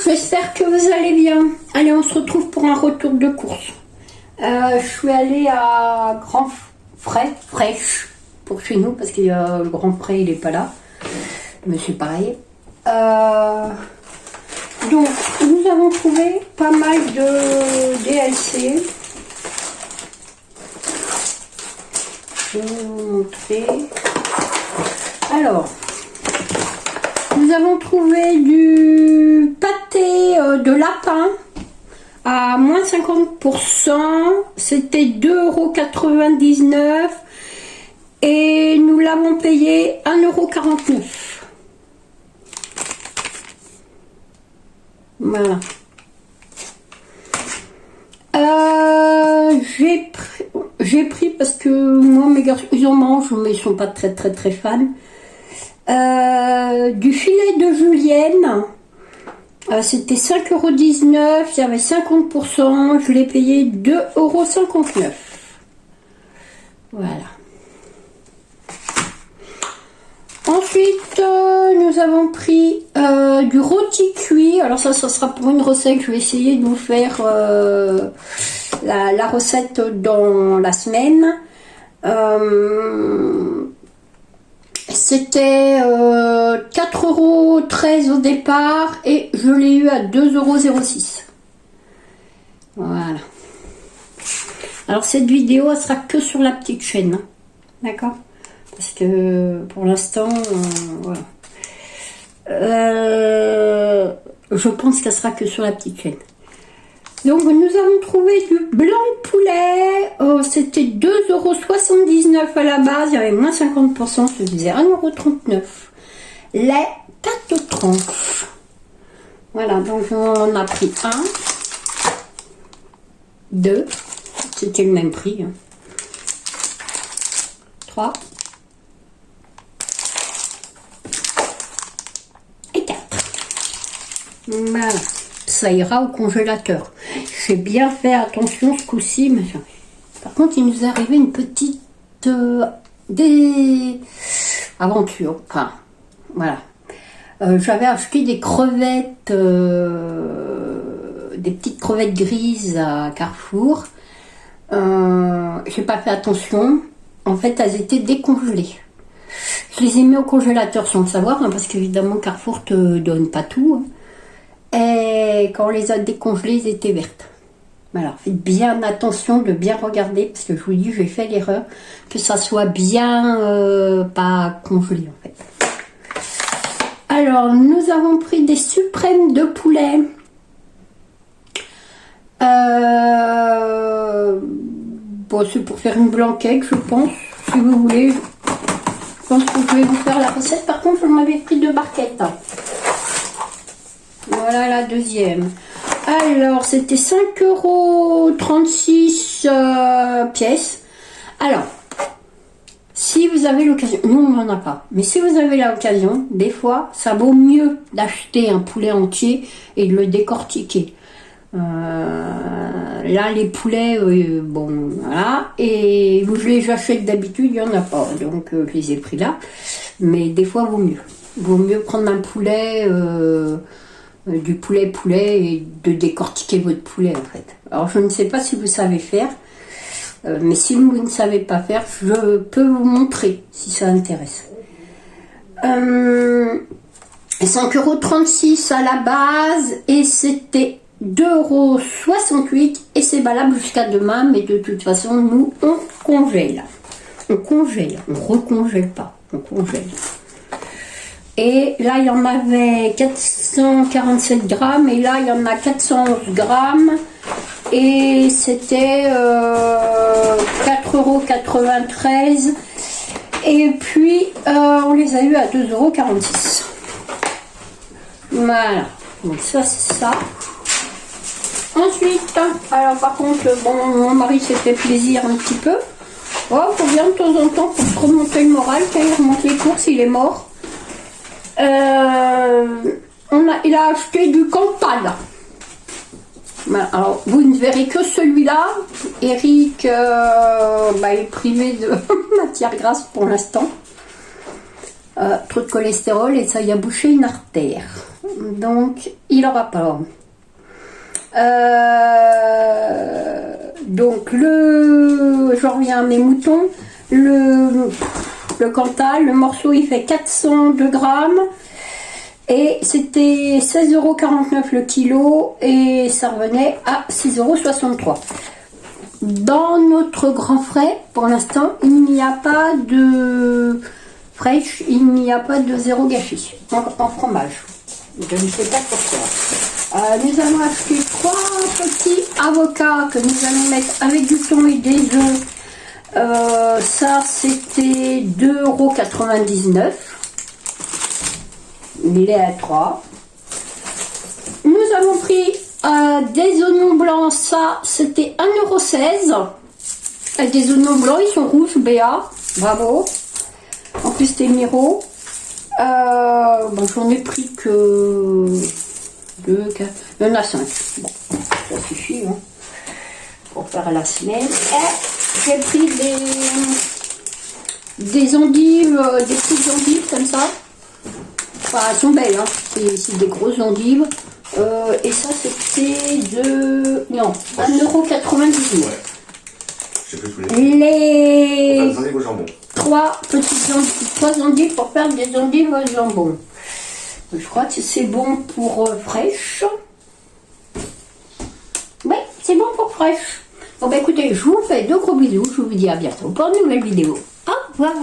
j'espère que vous allez bien. Allez, on se retrouve pour un retour de course. Je suis allée à Grand Frais, Fraîche, pour chez nous, parce que le Grand Frais, il n'est pas là. Mais c'est pareil. Donc, nous avons trouvé pas mal de DLC. Je vais vous montrer. Alors, nous avons trouvé du pâté de lapin à moins 50%. C'était 2,99 € et nous l'avons payé 1,49 €. Voilà. J'ai pris parce que moi mes garçons ils en mangent mais ils sont pas très fans. Du filet de julienne, c'était 5,19 €, il y avait 50%, je l'ai payé 2,59 €. Voilà. Ensuite, nous avons pris du rôti cuit. Alors ça sera pour une recette. Je vais essayer de vous faire la recette dans la semaine. C'était 4,13 € au départ et je l'ai eu à 2,06 €. Voilà. Alors cette vidéo, elle sera que sur la petite chaîne. Hein. D'accord ? Parce que pour l'instant, voilà. Je pense qu'elle sera que sur la petite chaîne. Donc nous avons trouvé du blanc de poulet. C'était 2,79 € à la base. Il y avait moins 50%. Ça faisait 1,39 €. Les 4 tranches. Voilà, donc on a pris 1, 2. C'était le même prix. Hein. 3. Voilà, ça ira au congélateur. J'ai bien fait attention ce coup-ci. Mais... Par contre, il nous est arrivé une petite aventure. Enfin, voilà. J'avais acheté des crevettes, des petites crevettes grises à Carrefour. J'ai pas fait attention. En fait, elles étaient décongelées. Je les ai mis au congélateur sans le savoir, hein, parce qu'évidemment Carrefour te donne pas tout. Hein. Et quand on les a décongelées, ils étaient vertes. Alors faites bien attention de bien regarder, parce que je vous dis, j'ai fait l'erreur que ça soit bien pas congelé en fait. Alors nous avons pris des suprêmes de poulet. Bon, c'est pour faire une blanquette, je pense, si vous voulez. Je pense que je vais vous faire la recette. Par contre, je m'avais pris 2 barquettes. Voilà la deuxième. Alors, c'était 5,36 € pièce. Alors, si vous avez l'occasion, nous on n'en a pas, mais si vous avez l'occasion, des fois, ça vaut mieux d'acheter un poulet entier et de le décortiquer. Là, les poulets, bon, voilà. Et je les achète d'habitude, il n'y en a pas, donc je les ai pris là. Mais des fois, vaut mieux. Vaut mieux prendre un poulet... du poulet et de décortiquer votre poulet en fait. Alors je ne sais pas si vous savez faire, mais si vous ne savez pas faire, je peux vous montrer si ça intéresse. 5,36 € à la base et c'était 2,68 € et c'est valable jusqu'à demain, mais de toute façon nous on congèle. On recongèle pas, on congèle. Et là, il y en avait 447 grammes. Et là, il y en a 411 grammes. Et c'était 4,93 €. Et puis, on les a eu à 2,46 €. Voilà. Donc ça, c'est ça. Ensuite, alors par contre, bon, mon mari s'est fait plaisir un petit peu. Oh, faut bien de temps en temps pour se remonter le moral. Quand il remonte les courses, il est mort. Il a acheté du Campane. Alors, vous ne verrez que celui-là. Eric est privé de matière grasse pour l'instant. Trop de cholestérol et ça y a bouché une artère. Donc, il n'aura pas. Donc, je reviens à mes moutons. Le Cantal, le morceau, il fait 402 grammes. Et c'était 16,49 € le kilo. Et ça revenait à 6,63 €. Dans notre grand frais, pour l'instant, il n'y a pas de fraîche, il n'y a pas de zéro gâchis en fromage. Je ne sais pas pourquoi. Nous allons acheter 3 petits avocats que nous allons mettre avec du thon et des œufs. Ça, c'était 2,99 €. Il est à 3. Nous avons pris des oignons blancs, ça c'était 1,16 €. Des oignons blancs, ils sont rouges, BA, bravo. En plus c'était Miro. Bon, j'en ai pris que 2, 4, il y en a 5. Bon, ça suffit hein, pour faire la semaine. Et j'ai pris des endives, des petites endives comme ça. Enfin, elles sont belles, hein. C'est des grosses endives. Et ça c'était de... Non, 1,98 €. Ouais. Je sais plus tous les... Les... Des endives au jambon. 3 endives pour faire des endives au jambon. Je crois que c'est bon pour fraîche. Oui, c'est bon pour fraîche. Bon bah écoutez, je vous fais de gros bisous. Je vous dis à bientôt pour une nouvelle vidéo. Au revoir.